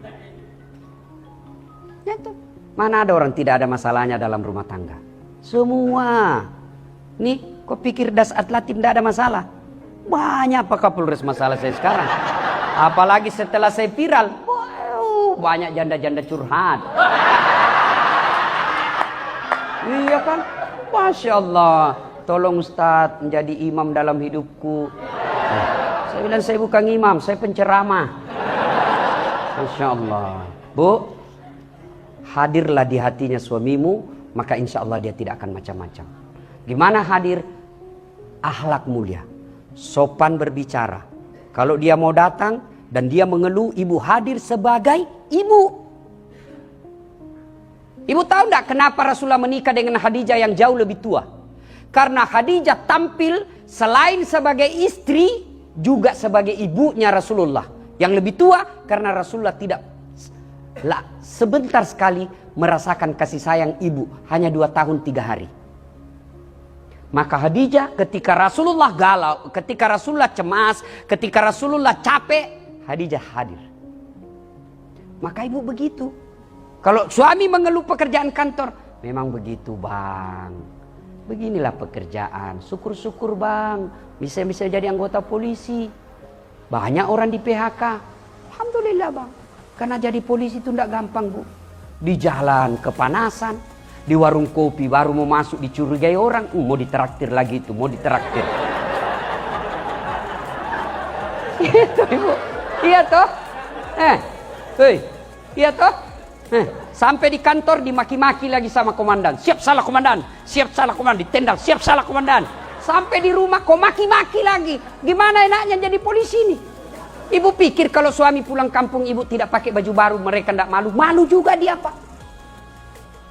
Ya tuh. Mana ada orang tidak ada masalahnya dalam rumah tangga? Semua. Nih, kok pikir Dasat Latif tidak ada masalah? Banyak Pak Kapolres masalah saya sekarang. Apalagi setelah saya viral, wow, banyak janda-janda curhat. Iya kan? Masya Allah. Tolong Ustadz menjadi imam dalam hidupku. Saya bilang saya bukan imam, saya penceramah. Masya Allah. Bu, hadirlah di hatinya suamimu, maka insya Allah dia tidak akan macam-macam. Gimana hadir? Akhlak mulia, sopan berbicara. Kalau dia mau datang dan dia mengeluh, ibu hadir sebagai ibu. Ibu tahu enggak kenapa Rasulullah menikah dengan Khadijah yang jauh lebih tua? Karena Khadijah tampil selain sebagai istri, juga sebagai ibunya Rasulullah. Yang lebih tua karena Rasulullah tidak sebentar sekali merasakan kasih sayang ibu. Hanya 2 tahun 3 hari. Maka Khadijah ketika Rasulullah galau, ketika Rasulullah cemas, ketika Rasulullah capek, Khadijah hadir. Maka ibu begitu. Kalau suami mengeluh pekerjaan kantor, memang begitu bang. Beginilah pekerjaan, syukur-syukur bang. Bisa jadi anggota polisi. Banyak orang di PHK. Alhamdulillah bang. Karena jadi polisi itu tidak gampang bu. Di jalan kepanasan. Di warung kopi baru mau masuk dicurigai orang. Mau ditraktir lagi itu, mau ditraktir. Itu ibu. Iya toh? Iya toh? Sampai di kantor dimaki-maki lagi sama komandan. Siap salah komandan, siap salah komandan, ditendang, siap salah komandan. Sampai di rumah kok maki-maki lagi. Gimana enaknya jadi polisi ini? Ibu pikir kalau suami pulang kampung ibu tidak pakai baju baru, mereka tidak malu? Malu juga dia pak.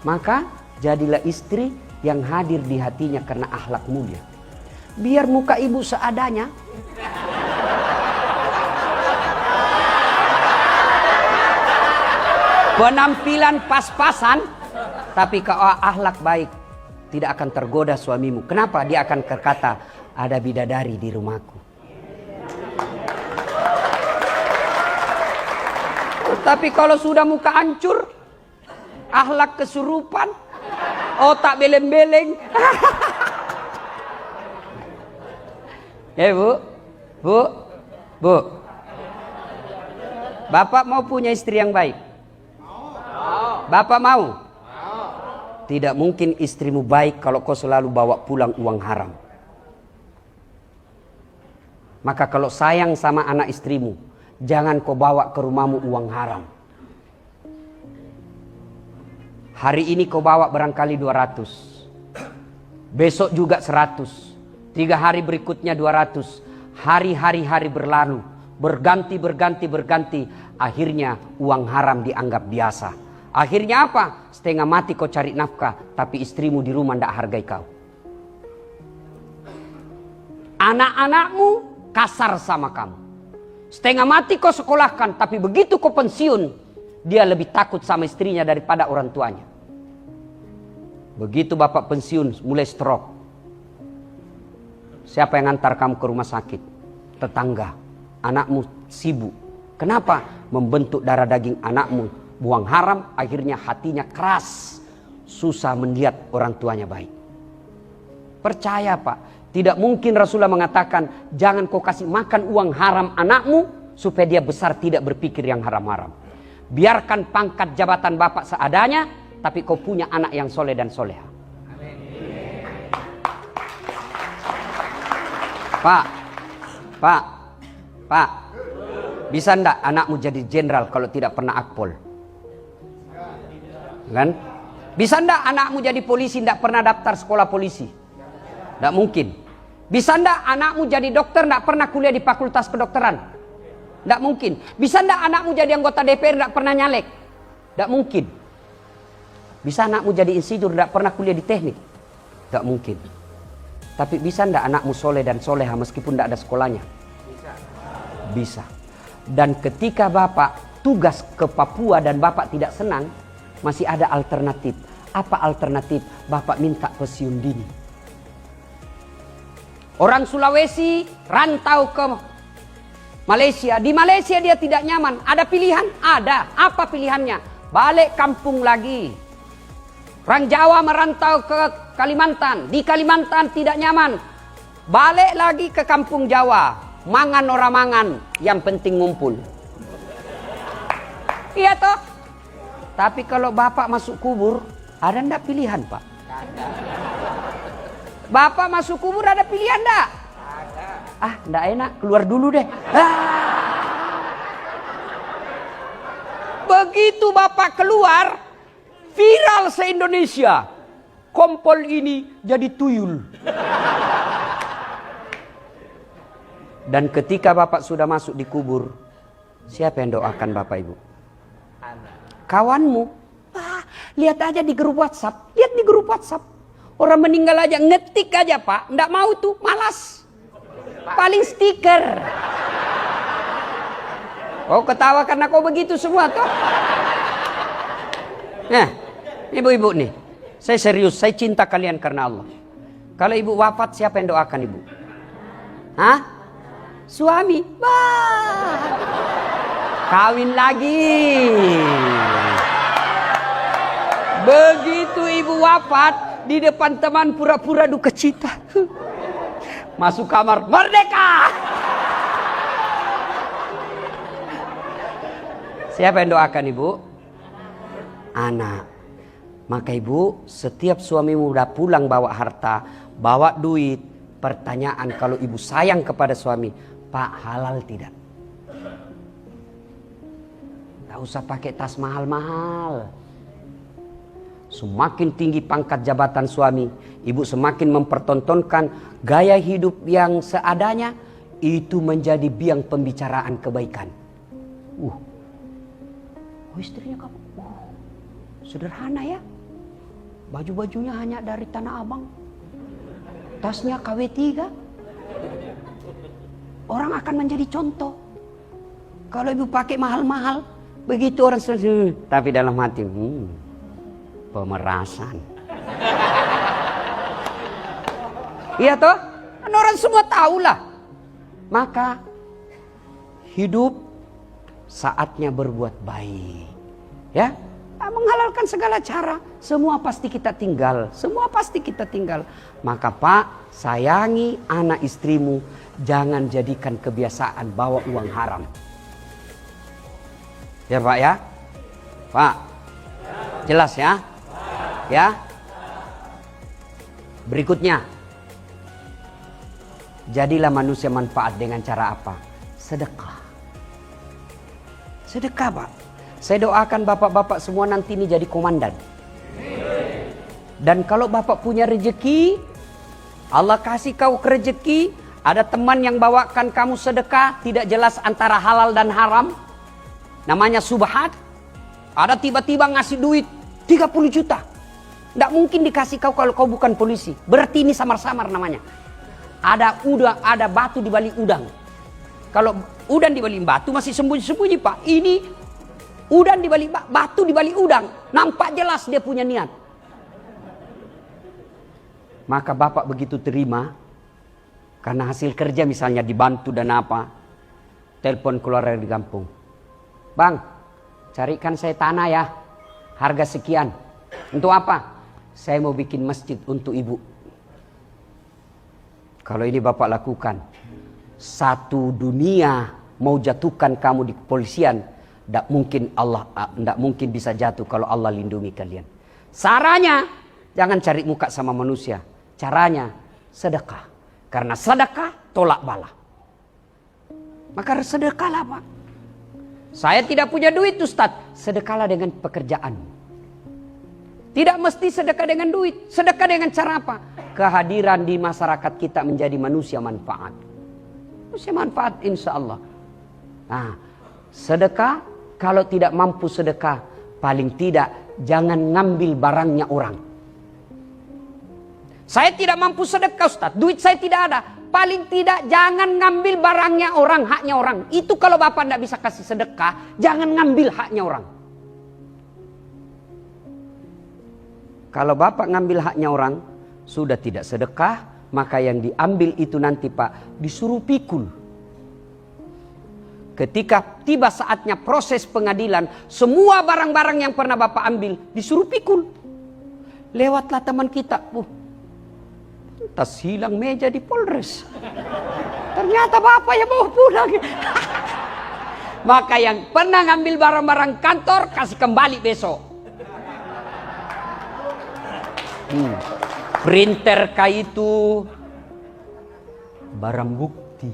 Maka jadilah istri yang hadir di hatinya karena akhlak mulia. Biar muka ibu seadanya. Penampilan pas-pasan, tapi kalau akhlak baik tidak akan tergoda suamimu. Kenapa? Dia akan berkata, ada bidadari di rumahku. Tapi kalau sudah muka hancur, akhlak kesurupan, otak beleng-beleng. Bu. Bapak mau punya istri yang baik? Bapak mau? Tidak mungkin istrimu baik kalau kau selalu bawa pulang uang haram. Maka kalau sayang sama anak istrimu, jangan kau bawa ke rumahmu uang haram. Hari ini kau bawa barangkali 200. Besok juga 100. 3 hari berikutnya 200. Hari berlalu. Berganti. Akhirnya uang haram dianggap biasa. Akhirnya apa? Setengah mati kau cari nafkah, tapi istrimu di rumah tidak hargai kau. Anak-anakmu kasar sama kamu. Setengah mati kau sekolahkan, tapi begitu kau pensiun, dia lebih takut sama istrinya daripada orang tuanya. Begitu bapak pensiun, mulai stroke. Siapa yang antar kamu ke rumah sakit? Tetangga. Anakmu sibuk. Kenapa? Membentuk darah daging anakmu. Buang haram, akhirnya hatinya keras. Susah melihat orang tuanya baik. Percaya pak, tidak mungkin Rasulullah mengatakan, jangan kau kasih makan uang haram anakmu, supaya dia besar tidak berpikir yang haram-haram. Biarkan pangkat jabatan bapak seadanya, tapi kau punya anak yang soleh dan soleha. Pak, bisa ndak anakmu jadi jenderal kalau tidak pernah akpol? Kan? Bisa ndak anakmu jadi polisi ndak pernah daftar sekolah polisi? Ndak mungkin. Bisa ndak anakmu jadi dokter ndak pernah kuliah di fakultas kedokteran? Ndak mungkin. Bisa ndak anakmu jadi anggota DPR ndak pernah nyalek? Ndak mungkin. Bisa anakmu jadi insinyur ndak pernah kuliah di teknik? Ndak mungkin. Tapi bisa ndak anakmu soleh dan soleha meskipun ndak ada sekolahnya? Bisa. Dan ketika bapak tugas ke Papua dan bapak tidak senang, masih ada alternatif. Apa alternatif? Bapak minta pensiun dini. Orang Sulawesi rantau ke Malaysia. Di Malaysia dia tidak nyaman. Ada pilihan? Ada. Apa pilihannya? Balik kampung lagi. Orang Jawa merantau ke Kalimantan. Di Kalimantan tidak nyaman. Balik lagi ke kampung Jawa. Mangan orang mangan. Yang penting ngumpul. Iya toh? Tapi kalau bapak masuk kubur, ada ndak pilihan pak? Bapak masuk kubur ada pilihan ndak? Ah, ndak enak, keluar dulu deh. Begitu bapak keluar, viral se-Indonesia. Kompol ini jadi tuyul. Dan ketika bapak sudah masuk di kubur, siapa yang doakan bapak ibu? Kawanmu. Lihat aja di grup WhatsApp. Lihat di grup WhatsApp. Orang meninggal aja, ngetik aja pak. Nggak mau tuh, malas. Paling stiker. Oh ketawa karena kau begitu semua toh. Nah, ibu-ibu nih. Saya serius, saya cinta kalian karena Allah. Kalau ibu wafat, siapa yang doakan ibu? Hah? Suami. Bah. Kawin lagi. Begitu ibu wafat, di depan teman pura-pura duka cita. Masuk kamar, merdeka. Siapa yang doakan ibu? Anak. Maka ibu, setiap suamimu udah pulang bawa harta, bawa duit, pertanyaan kalau ibu sayang kepada suami, Pak, halal tidak? Gak usah pakai tas mahal-mahal. Semakin tinggi pangkat jabatan suami, ibu semakin mempertontonkan gaya hidup yang seadanya, itu menjadi biang pembicaraan kebaikan. Oh istrinya kamu, sederhana ya. Baju-bajunya hanya dari Tanah Abang. Tasnya KW3. Orang akan menjadi contoh. Kalau ibu pakai mahal-mahal, begitu orang selesai. Tapi dalam hati, pemerasan. Iya toh? Kan orang semua tahulah. Maka hidup saatnya berbuat baik. Ya, menghalalkan segala cara. Semua pasti kita tinggal. Semua pasti kita tinggal. Maka Pak, sayangi anak istrimu. Jangan jadikan kebiasaan bawa uang haram. Ya Pak ya? Pak, jelas ya? Ya. Berikutnya, jadilah manusia manfaat dengan cara apa? Sedekah. Sedekah Pak. Saya doakan bapak-bapak semua nanti ini jadi komandan. Dan kalau bapak punya rezeki, Allah kasih kau rezeki, ada teman yang bawakan kamu sedekah, tidak jelas antara halal dan haram, namanya subhat. Ada tiba-tiba ngasih duit 30 juta. Tidak mungkin dikasih kau kalau kau bukan polisi. Berarti ini samar-samar namanya. Ada udang, ada batu di balik udang. Kalau udang di balik batu masih sembunyi-sembunyi Pak. Ini udang di balik batu di balik udang. Nampak jelas dia punya niat. Maka bapak begitu terima. Karena hasil kerja misalnya dibantu dan apa. Telepon keluarga di kampung. Bang, carikan saya tanah ya. Harga sekian. Untuk apa? Saya mau bikin masjid untuk ibu. Kalau ini bapak lakukan, satu dunia mau jatuhkan kamu di kepolisian, tidak mungkin bisa jatuh kalau Allah lindungi kalian. Caranya, jangan cari muka sama manusia. Caranya, sedekah. Karena sedekah tolak bala. Maka sedekahlah Pak. Saya tidak punya duit Ustadz. Sedekahlah dengan pekerjaan. Tidak mesti sedekah dengan duit. Sedekah dengan cara apa? Kehadiran di masyarakat kita menjadi manusia manfaat. Manusia manfaat insya Allah. Nah, sedekah, kalau tidak mampu sedekah, paling tidak jangan ngambil barangnya orang. Saya tidak mampu sedekah Ustaz, duit saya tidak ada. Paling tidak jangan ngambil barangnya orang, haknya orang. Itu kalau bapak tidak bisa kasih sedekah, jangan ngambil haknya orang. Kalau bapak ngambil haknya orang, sudah tidak sedekah, maka yang diambil itu nanti Pak disuruh pikul. Ketika tiba saatnya proses pengadilan, semua barang-barang yang pernah Bapak ambil disuruh pikul. Lewatlah teman kita, tas hilang meja di Polres. Ternyata Bapak yang bawa pulang. Maka yang pernah ngambil barang-barang kantor kasih kembali besok. Printer kah itu barang bukti.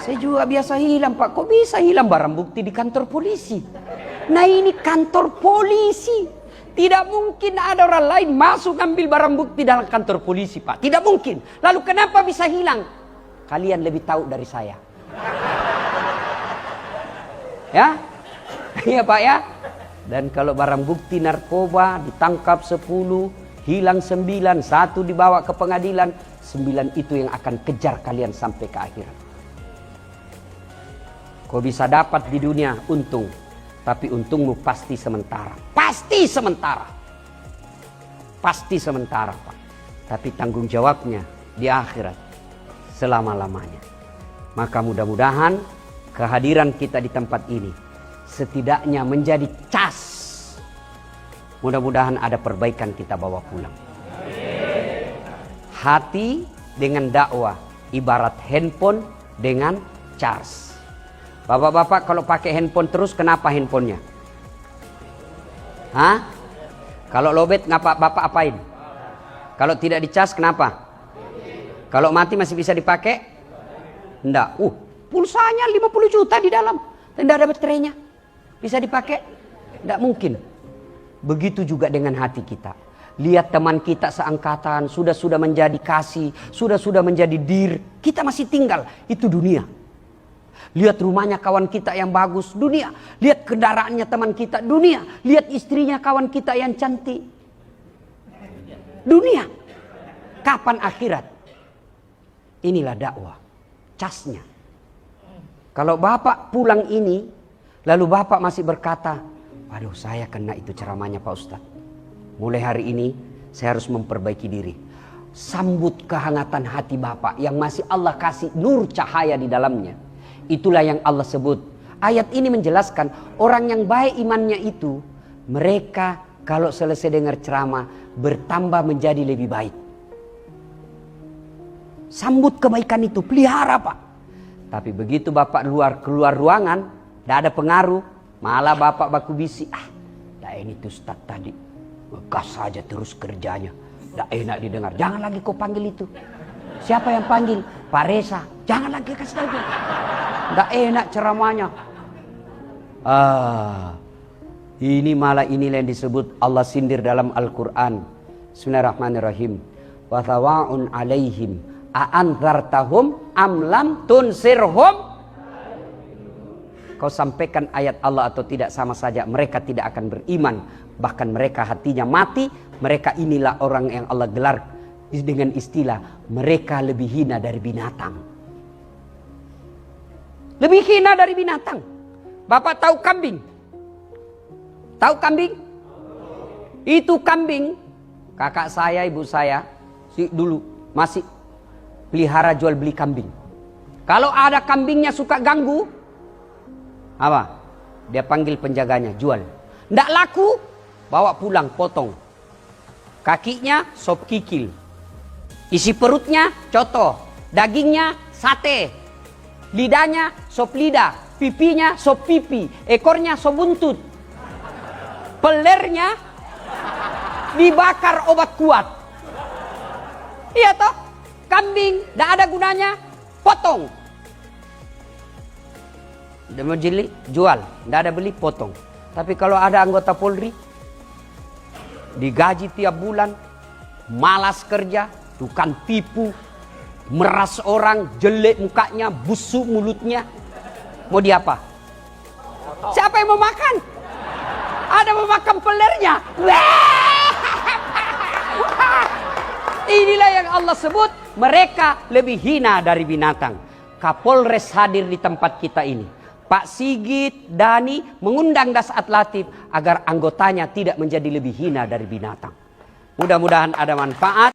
Saya juga biasa hilang Pak. Kok bisa hilang barang bukti di kantor polisi? Nah ini kantor polisi. Tidak mungkin ada orang lain masuk ambil barang bukti dalam kantor polisi Pak. Tidak mungkin. Lalu kenapa bisa hilang? Kalian lebih tahu dari saya. Ya? Iya Pak ya? Dan kalau barang bukti narkoba ditangkap 10, hilang 9, 1 dibawa ke pengadilan, 9 itu yang akan kejar kalian sampai ke akhirat. Kau bisa dapat di dunia untung, tapi untungmu pasti sementara. Pasti sementara. Pasti sementara Pak. Tapi tanggung jawabnya di akhirat selama-lamanya. Maka mudah-mudahan kehadiran kita di tempat ini setidaknya menjadi cas. Mudah-mudahan ada perbaikan kita bawa pulang. Hati dengan dakwah ibarat handphone dengan charge. Bapak-bapak kalau pakai handphone terus kenapa handphonenya? Hah? Kalau lowbat ngapa Bapak apain? Kalau tidak dicas kenapa? Kalau mati masih bisa dipakai? Enggak. Pulsanya 50 juta di dalam. Tidak ada baterainya. Bisa dipakai? Enggak mungkin. Begitu juga dengan hati kita. Lihat teman kita seangkatan sudah menjadi kasih, sudah menjadi dir. Kita masih tinggal. Itu dunia. Lihat rumahnya kawan kita yang bagus, dunia. Lihat kendaraannya teman kita, dunia. Lihat istrinya kawan kita yang cantik, dunia. Kapan akhirat? Inilah dakwah, casnya. Kalau Bapak pulang ini, lalu Bapak masih berkata, waduh saya kena itu ceramahnya Pak Ustadz. Mulai hari ini saya harus memperbaiki diri. Sambut kehangatan hati Bapak yang masih Allah kasih nur cahaya di dalamnya. Itulah yang Allah sebut. Ayat ini menjelaskan orang yang baik imannya itu, mereka kalau selesai dengar ceramah bertambah menjadi lebih baik. Sambut kebaikan itu, pelihara Pak. Tapi begitu Bapak keluar ruangan, tidak ada pengaruh, malah Bapak baku bisi. Dah ini tuh Ustaz tadi, gas saja terus kerjanya, tidak enak didengar. Jangan lagi kau panggil itu. Siapa yang panggil? Pak Reza. Jangan lagi kasih tahu dia. Tidak enak ceramahnya. Ini malah inilah yang disebut Allah sindir dalam Al-Quran. Bismillahirrahmanirrahim. Wa thawa'un alaihim a'anzartahum am lam tunsirhum. Kau sampaikan ayat Allah atau tidak sama saja, mereka tidak akan beriman. Bahkan mereka hatinya mati. Mereka inilah orang yang Allah gelar dengan istilah mereka lebih hina dari binatang. Lebih hina dari binatang. Bapak tahu kambing? Tahu kambing? Itu kambing. Kakak saya, ibu saya dulu masih pelihara jual beli kambing. Kalau ada kambingnya suka ganggu, apa? Dia panggil penjaganya, jual. Nggak laku, bawa pulang, potong. Kakinya sop kikil. Isi perutnya coto. Dagingnya sate. Lidahnya sop lidah. Pipinya sop pipi. Ekornya sop buntut. Pelernya dibakar obat kuat. Iya toh? Kambing, tidak ada gunanya, potong. Dia mau jeli, jual. Tidak ada beli, potong. Tapi kalau ada anggota Polri, digaji tiap bulan, malas kerja, tukang tipu, meras orang, jelek mukanya, busuk mulutnya. Mau diapa? Siapa yang mau makan? Ada mau makan pelernya. Inilah yang Allah sebut mereka lebih hina dari binatang. Kapolres hadir di tempat kita ini. Pak Sigit, Dani mengundang Dasat Latif agar anggotanya tidak menjadi lebih hina dari binatang. Mudah-mudahan ada manfaat.